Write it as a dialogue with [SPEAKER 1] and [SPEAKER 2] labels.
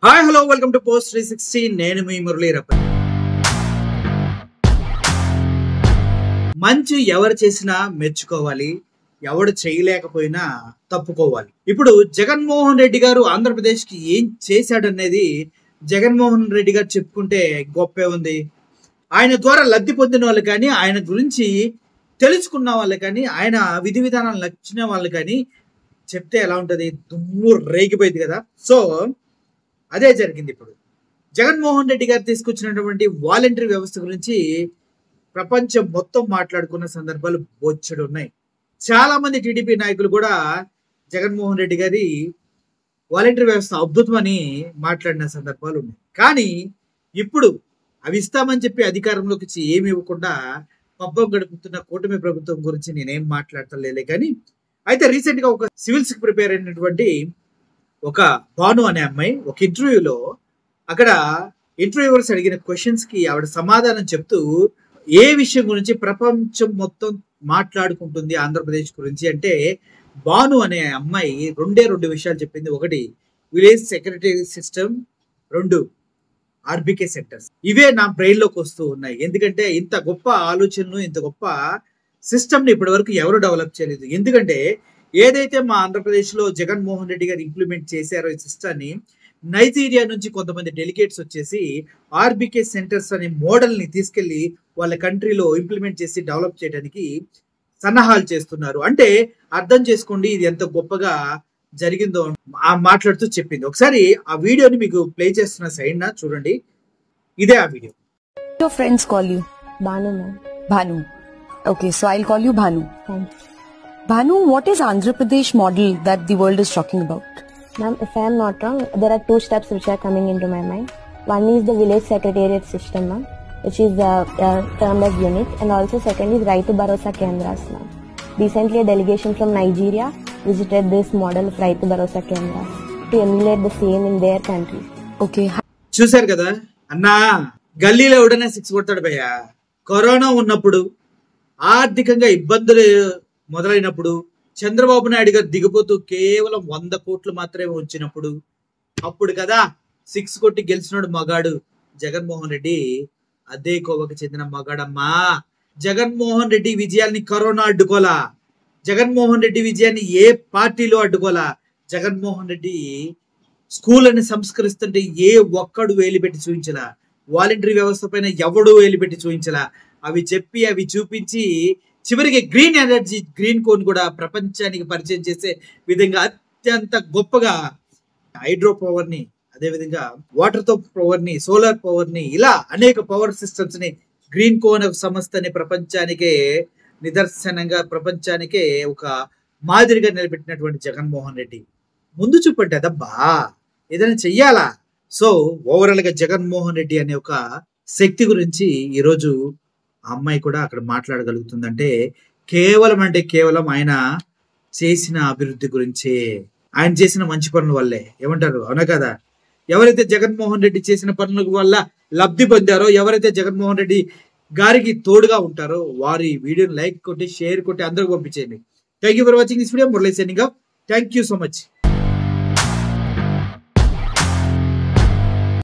[SPEAKER 1] Hi hello welcome to post 360. నేను మీ మురళీరప్ప. మంచి ఎవరు చేసినా మెచ్చుకోవాలి, ఎవడు చేయలేకపోయినా తప్పుకోవాలి. ఇప్పుడు జగన్మోహన్ రెడ్డి గారు ఆంధ్రప్రదేశ్ కి ఏం చేశాడనేది జగన్మోహన్ రెడ్డి గారు చెప్పుకుంటే గొప్పే ఉంది. ఆయన ద్వారా లబ్ధి పొందిన వాళ్ళు కానీ, ఆయన గురించి తెలుసుకున్న వాళ్ళు కానీ, ఆయన విధి విధానాలు నచ్చిన వాళ్ళు కానీ చెప్తే ఎలా ఉంటది? దుమ్ము రేగిపోయింది కదా. సో అదే జరిగింది. ఇప్పుడు జగన్మోహన్ రెడ్డి గారు తీసుకొచ్చినటువంటి వాలంటరీ వ్యవస్థ గురించి ప్రపంచం మొత్తం మాట్లాడుకున్న సందర్భాలు బొచ్చెడు ఉన్నాయి. చాలా మంది టీడీపీ నాయకులు కూడా జగన్మోహన్ రెడ్డి గారి వాలంటరీ వ్యవస్థ అద్భుతమని మాట్లాడిన సందర్భాలు ఉన్నాయి. కానీ ఇప్పుడు అవి ఇస్తామని చెప్పి అధికారంలోకి వచ్చి ఏమి ఇవ్వకుండా పబ్బం గడుపుతున్న కూటమి ప్రభుత్వం గురించి నేనేం మాట్లాడతలేలే. కానీ అయితే రీసెంట్ గా ఒక సివిల్స్ కి ప్రిపేర్ అయినటువంటి ఒక భాను అనే అమ్మాయి ఒక ఇంటర్వ్యూలో అక్కడ ఇంటర్వ్యూవర్స్ అడిగిన క్వశ్చన్స్ కి ఆవిడ సమాధానం చెప్తూ ఏ విషయం గురించి ప్రపంచం మొత్తం మాట్లాడుకుంటుంది ఆంధ్రప్రదేశ్ గురించి అంటే భాను అనే అమ్మాయి రెండు విషయాలు చెప్పింది. ఒకటి విలేజ్ సెక్రటరీ సిస్టమ్, రెండు ఆర్బికే సెంటర్స్. ఇవే నా బ్రెయిన్ లోకి వస్తూ ఉన్నాయి. ఎందుకంటే ఇంత గొప్ప ఆలోచనలు, ఇంత గొప్ప సిస్టమ్ ని ఇప్పటి వరకు ఎవరు డెవలప్ చేయలేదు. ఎందుకంటే ఏదైతే మా ఆంధ్రప్రదేశ్ లో జగన్మోహన్ రెడ్డి గారు ఇంప్లిమెంట్ చేశారో ఈ సిస్టాన్ని, నైజీరియా నుంచి కొంతమంది డెలిగేట్స్ వచ్చేసి ఆర్బికే సెంటర్స్ అనే మోడల్ ని తీసుకెళ్లి వాళ్ళ కంట్రీలో ఇంప్లిమెంట్ చేసి డెవలప్ చేయడానికి సన్నాహాలు చేస్తున్నారు. అంటే అర్థం చేసుకోండి ఇది ఎంత గొప్పగా జరిగిందో ఆ మాట్లాడుతూ చెప్పింది. ఒకసారి ఆ వీడియోని మీకు ప్లే చేస్తున్న సైడ్ నా చూడండి. ఇదే ఆ video.
[SPEAKER 2] Your friends call you
[SPEAKER 3] Bhanu, ma'am.
[SPEAKER 2] Bhanu. Okay, so I'll call you Bhanu.
[SPEAKER 3] Thanks.
[SPEAKER 2] Bhanu, what is Andhra Pradesh model that the world is talking about?
[SPEAKER 3] Ma'am, if I am not wrong, there are two steps which are coming into my mind. One is the village secretariat system, ma'am, which is termed as unit, and also second is Raitu Bharosa Kendras, ma'am. Recently, a delegation from Nigeria visited this model of Raitu Bharosa Kendras to emulate the same in their country.
[SPEAKER 2] Okay.
[SPEAKER 1] చూశారు కదా అన్నా, గల్లీలో ఎవడనే six కొడతాడు భయ్యా. Corona ఉన్నప్పుడు, ఆర్థికంగా ఇబ్బందులు మొదలైనప్పుడు, చంద్రబాబు నాయుడు గారు దిగిపోతూ కేవలం 100 కోట్లు మాత్రమే వచ్చినప్పుడు, అప్పుడు కదా సిక్స్ కొట్టి గెలిచినాడు మగాడు జగన్మోహన్ రెడ్డి. అదే కోవకు చెందిన మగాడమ్మా. జగన్మోహన్ రెడ్డి విజయాన్ని కరోనా అడ్డుకోలా, జగన్మోహన్ రెడ్డి విజయాన్ని ఏ పార్టీలో అడ్డుకోలా. జగన్మోహన్ రెడ్డి స్కూల్ అని సంస్కరిస్తుంటే ఏ ఒక్కడు వేలిపెట్టి చూపించలా, వాలంటరీ వ్యవస్థ పైన ఎవడు వేలిపెట్టి చూపించలా. అవి చెప్పి అవి చూపించి చివరికి గ్రీన్ ఎనర్జీ, గ్రీన్ కోన్ కూడా ప్రపంచానికి పరిచయం చేసే విధంగా అత్యంత గొప్పగా హైడ్రో పవర్ ని, అదేవిధంగా వాటర్ తో పవర్ ని, సోలార్ పవర్ ని, ఇలా అనేక పవర్ సిస్టమ్స్ ని గ్రీన్ కోన్ సంస్థని ప్రపంచానికే నిదర్శనంగా, ప్రపంచానికే ఒక మాదిరిగా నిలబెట్టినటువంటి జగన్మోహన్ రెడ్డి ముందు చూపండి అదబ్బా, ఏదైనా చెయ్యాలా. సో ఓవరాల్ గా జగన్మోహన్ రెడ్డి అనే ఒక శక్తి గురించి ఈరోజు ఆ అమ్మాయి కూడా అక్కడ మాట్లాడగలుగుతుందంటే కేవలం ఆయన చేసిన అభివృద్ధి గురించే, ఆయన చేసిన మంచి పనుల వల్లే. ఏమంటారు, అవునా కదా? ఎవరైతే జగన్మోహన్ రెడ్డి చేసిన పనుల వల్ల లబ్ధి పొందారో, ఎవరైతే జగన్మోహన్ రెడ్డి గారికి తోడుగా ఉంటారో వారి వీడియోని లైక్ కొట్టి, షేర్ కొట్టి అందరికి పంపించేయండి. Thank you for watching this video. Murali signing off. Thank you so much.